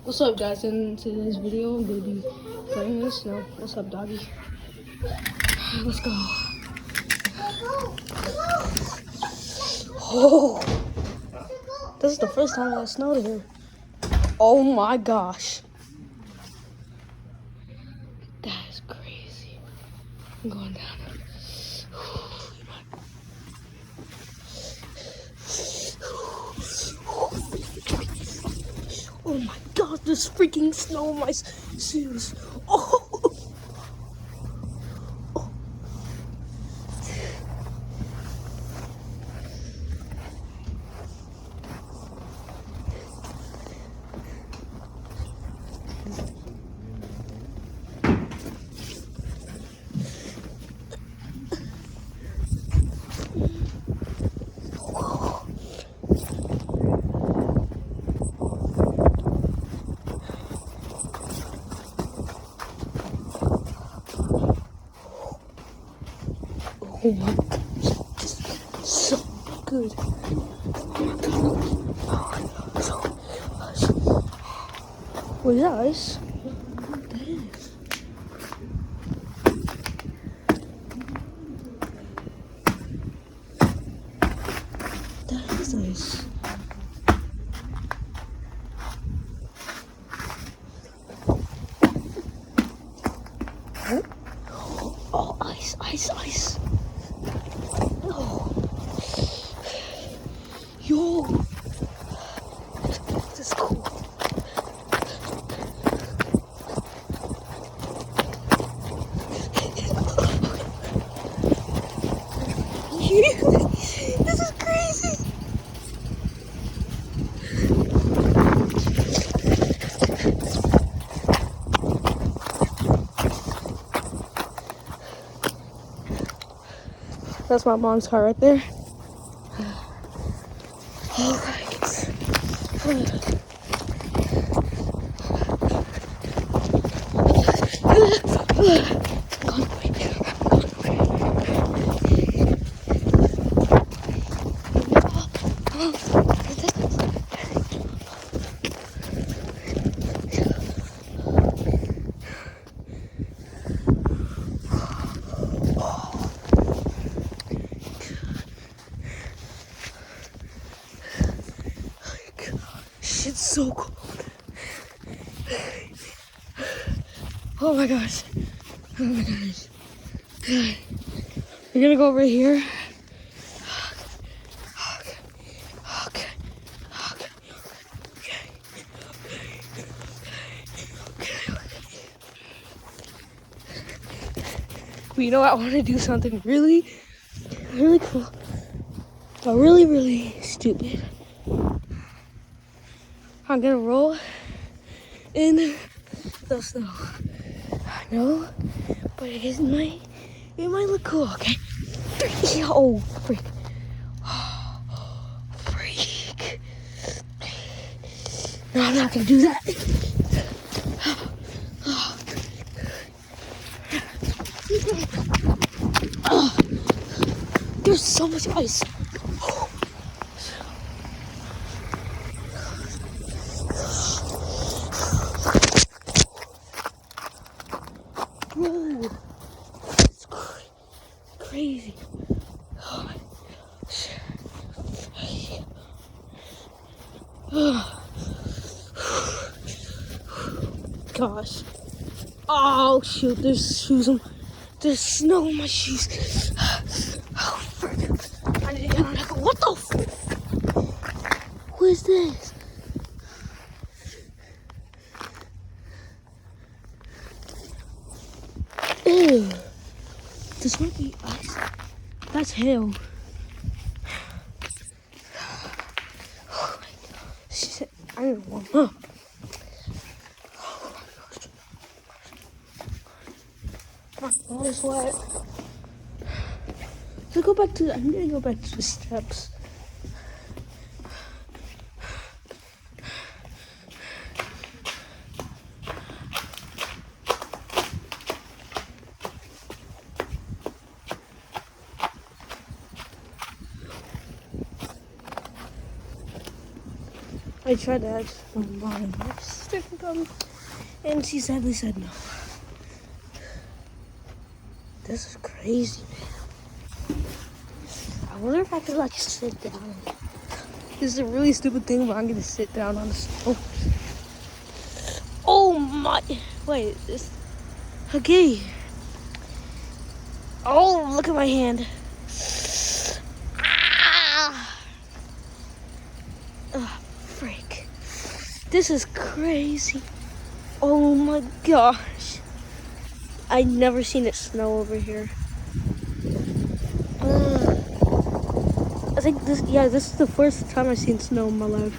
What's up, guys? In today's video, I'm gonna be playing in the snow. What's up, doggy? Let's go. Oh, this is the first time I snowed here. Oh my gosh, that is crazy. I'm going down. Oh my god, there's freaking snow on my shoes. Oh. Oh my god, this is so good. What is that ice? What that is? That is ice. Oh, ice, ice, ice. Oh. Yo. This is cool. This is crazy. That's my mom's car right there. Shit's so cool. Oh my gosh. Oh my gosh. We're gonna go over here. Okay. But you know what? I want to do something really cool. But really stupid. I'm gonna roll in the snow. I know, but it might look cool, okay? Oh, freak. Oh, freak. No, I'm not gonna do that. Oh, there's so much ice. Whoa, it's crazy. Oh my gosh. Oh shoot, there's shoes on. There's snow on my shoes. Oh frick. I need to get on that. What the What is this? Ew. This might be ice. That's hail. Oh my gosh. I need to warm up. All is wet. Let's go back to. I need to go back to the steps. I tried to ask my mom and my sister to come, and she sadly said no. This is crazy, man. I wonder if I could like sit down. This is a really stupid thing, but I'm gonna sit down on the snow. Oh my! Wait, this. Okay. Oh, look at my hand. Ah! Oh, freak. This is crazy. Oh my gosh. I've never seen it snow over here. I think this is the first time I've seen snow in my life.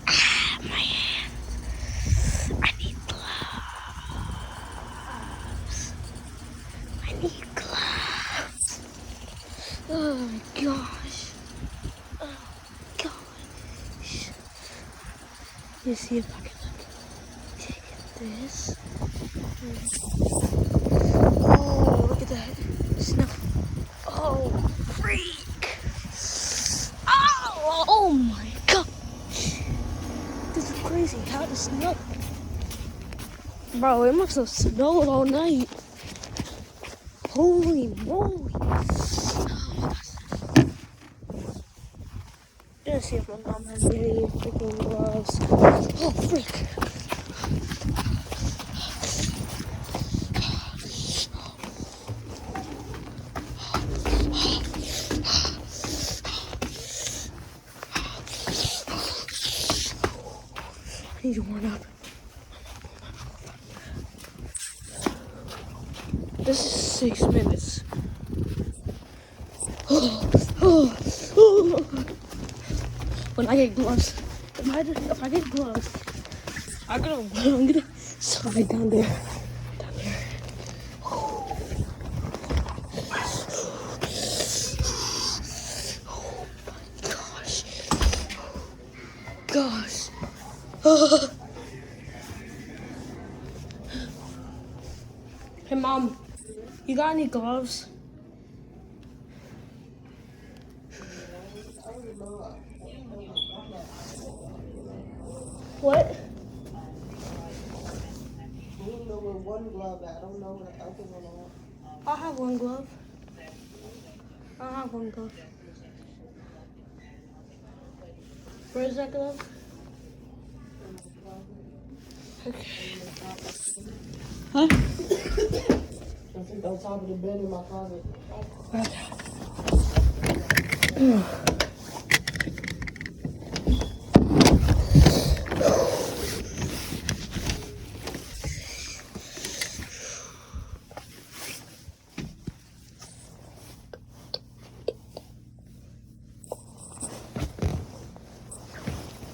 Ah, my hands. I need gloves. I need gloves. Oh my gosh. Oh gosh. Let me see if I can take this. Oh, look at that. Snow. Oh, freak. Oh my god. This is crazy. How does snow? Bro, it must have snowed all night. Holy moly. Let's see if my mom has any freaking gloves. Oh, freak. I need to warm up. This is 6 minutes. When I get gloves, if I get gloves, I'm gonna slide down there. Oh my gosh. Hey mom, you got any gloves? What? I don't know where one glove at. I don't know where the other one at. I'll have one glove. Where's that glove? Okay. Huh? I think on top of the bed in my closet.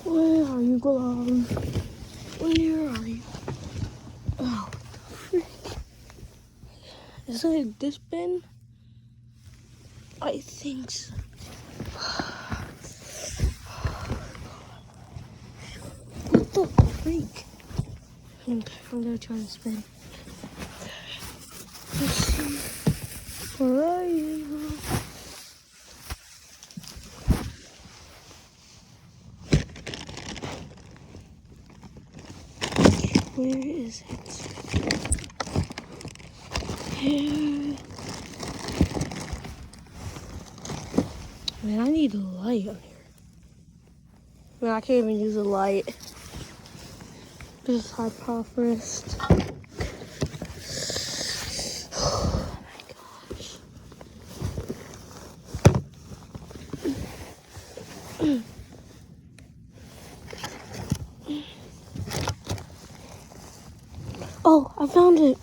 Where are you, gloves? Where are you? Oh, frick. Is it this bin? I think so. What the freak? Okay, I'm gonna try to spin. Let's see. Where are you? Where is it? Here. Man, I need a light on here. Man, I can't even use a light. This is hypophorous. Oh my gosh. Oh, I found it.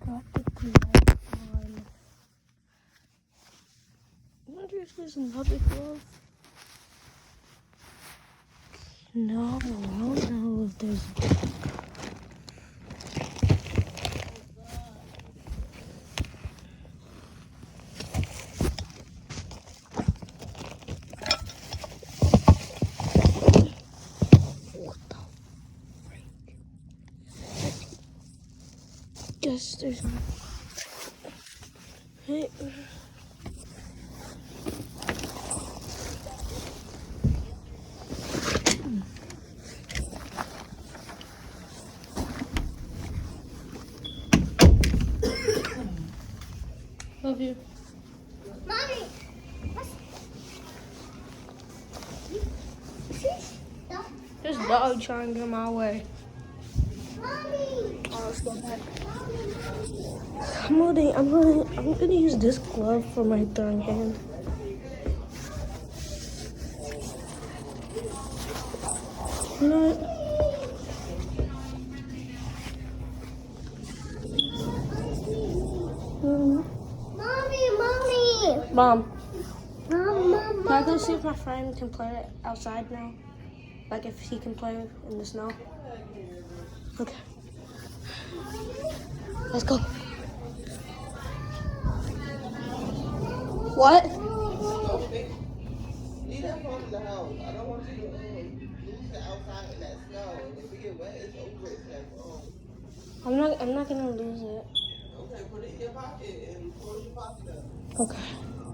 Got the glove on. I wonder if there's another glove. No, I don't know if there's. Guess there's no. Hey. Love you. Mommy, There's a dog trying to get my way. Mommy, Oh, let's go back. I'm gonna use this glove for my throwing hand. You know what? Mommy. Mom, Mom. can I go see if my friend can play outside now? Like if he can play in the snow? Okay. Let's go. What? Leave that phone in the house. I don't want you to lose it outside in that snow. If it get wet, it's over with that phone. I'm not gonna lose it. Okay, put it in your pocket and close your pocket up. Okay.